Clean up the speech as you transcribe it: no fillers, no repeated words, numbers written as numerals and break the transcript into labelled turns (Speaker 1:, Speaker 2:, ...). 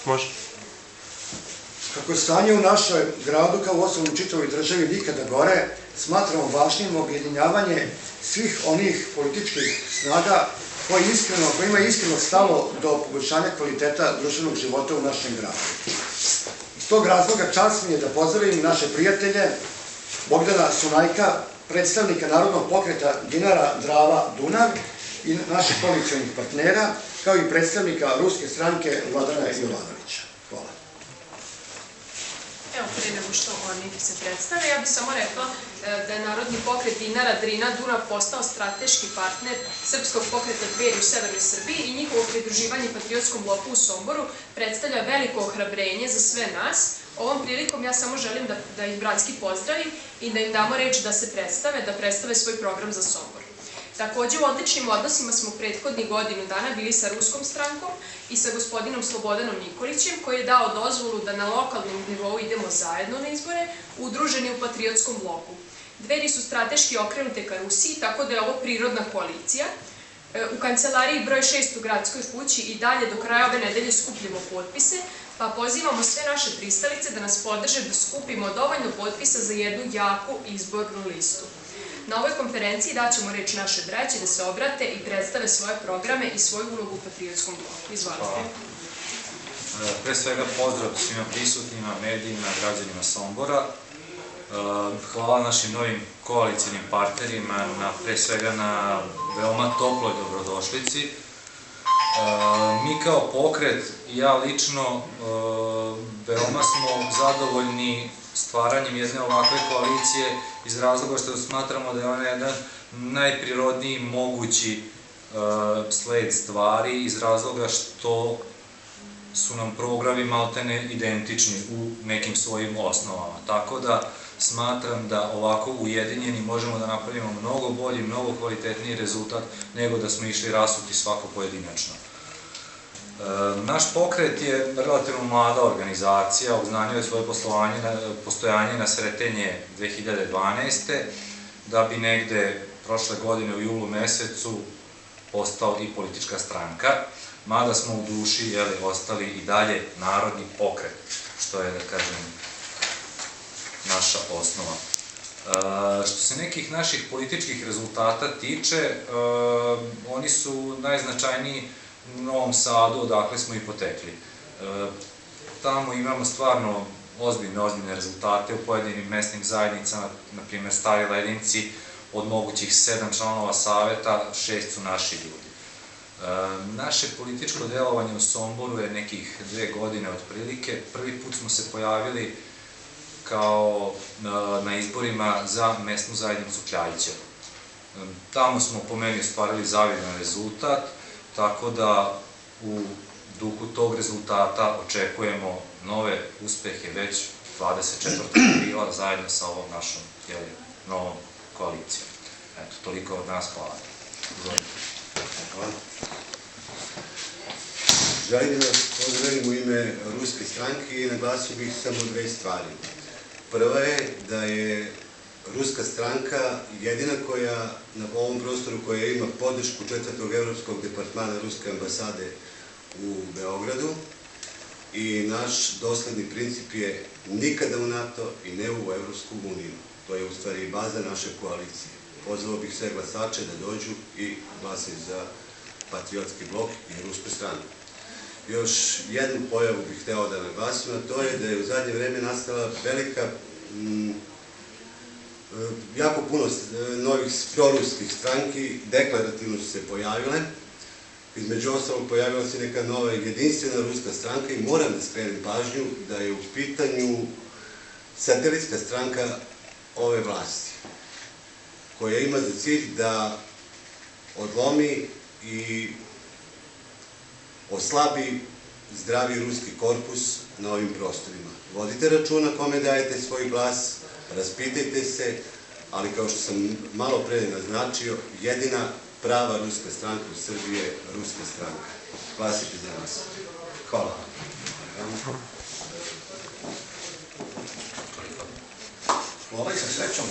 Speaker 1: Može.
Speaker 2: Kako je stanje u našoj gradu, kao uostalom u čitavoj državi, nikada gore, smatramo važnim objedinjavanje svih onih političkih snaga kojima je iskreno stalo do poboljšanja kvaliteta društvenog života u našem gradu. Iz tog razloga čast mi je da pozdravim naše prijatelje Bogdana Sunajka, predstavnika Narodnog pokreta Dinara Drava Dunav i naših koalicionih partnera, kao i predstavnika Ruske stranke Vladana Jovanovića. Hvala.
Speaker 3: Evo, prije nego što oni se predstave, ja bih samo rekla da je Narodni pokret Dinara Drina Dunav postao strateški partner Srpskog pokreta Dveri u Severnoj Srbiji i njihovo pridruživanje Patriotskom bloku u Somboru predstavlja veliko ohrabrenje za sve nas. Ovom prilikom ja samo želim da ih bratski pozdravim i da im damo reč da se predstave, da predstave svoj program za Sombor. Takođe, u odličnim odnosima smo prethodnih godinu dana bili sa Ruskom strankom i sa gospodinom Slobodanom Nikolićem, koji je dao dozvolu da na lokalnom nivou idemo zajedno na izbore, udruženi u Patriotskom bloku. Dveri su strateški okrenute ka Rusiji, tako da je ovo prirodna koalicija. U kancelariji broj 6 u Gradskoj kući i dalje do kraja ove nedelje skupljamo potpise, pa pozivamo sve naše pristalice da nas podrže da skupimo dovoljno potpisa za jednu jaku izbornu listu. Na ovoj konferenciji daćemo reč naše braći da se obrate i predstave svoje programe i svoju ulogu u Patriotskom bloku. Izvolite.
Speaker 4: Pre svega pozdrav svima prisutnima, medijima, građanima Sombora. Hvala našim novim koalicijnim partnerima, pre svega na veoma toploj dobrodošlici. Mi kao pokret i ja lično veoma smo zadovoljni stvaranjem jedne ovakve koalicije iz razloga što smatramo da je ona jedan najprirodniji mogući sled stvari, iz razloga što su nam programi maltene identični u nekim svojim osnovama. Tako da smatram da ovako ujedinjeni možemo da napravimo mnogo bolji, mnogo kvalitetniji rezultat nego da smo išli rasuti svako pojedinačno. Naš pokret je relativno mlada organizacija, obznanio je svoje postojanje na Sretenje 2012. da bi negde prošle godine u julu mesecu postao i politička stranka, mada smo u duši ostali i dalje Narodni pokret, što je, da kažem, naša osnova. Što se nekih naših političkih rezultata tiče, oni su najznačajniji u Novom Sadu, odakle smo i potekli. Tamo imamo stvarno ozbiljne rezultate u pojedinim mesnim zajednicama, na primjer Stari Ledinci, od mogućih 7 članova saveta, 6 su naši ljudi. Naše političko delovanje u Somboru je nekih 2 godine otprilike. Prvi put smo se pojavili kao na izborima za mesnu zajednicu Kljajićevo. Tamo smo po meni ostvarili zavidan rezultat, tako da u duhu tog rezultata očekujemo nove uspehe već 24. aprila zajedno sa ovom našom novom koalicijom. Eto, toliko od nas, hvala.
Speaker 5: Želim da vas pozdravim u ime Ruske stranke i naglasio bih samo 2 stvari. Prva je da je Ruska stranka jedina koja na ovom prostoru koja ima podršku 4. evropskog departmana Ruske ambasade u Beogradu i naš dosledni princip je nikada u NATO i ne u Evropsku uniju. To je u stvari i baza naše koalicije. Pozvao bih sve glasače da dođu i glasaju za Patriotski blok i Rusku stranu. Još jednu pojavu bih hteo da naglasim, a to je da je u zadnje vreme nastala velika, jako puno novih proruskih stranki, deklarativno su se pojavile. Između ostalog pojavila se neka nova jedinstvena ruska stranka i moram da skrenem pažnju da je u pitanju satelitska stranka ove vlasti, koja ima za cilj da odlomi i oslabi zdravi ruski korpus na ovim prostorima. Vodite računa kome dajete svoj glas, raspitajte se, ali kao što sam malo pre naznačio, jedina prava ruska stranka u Srbiji je Ruska stranka. Glasite za nas. Hvala.
Speaker 2: Ovaj sa srećom.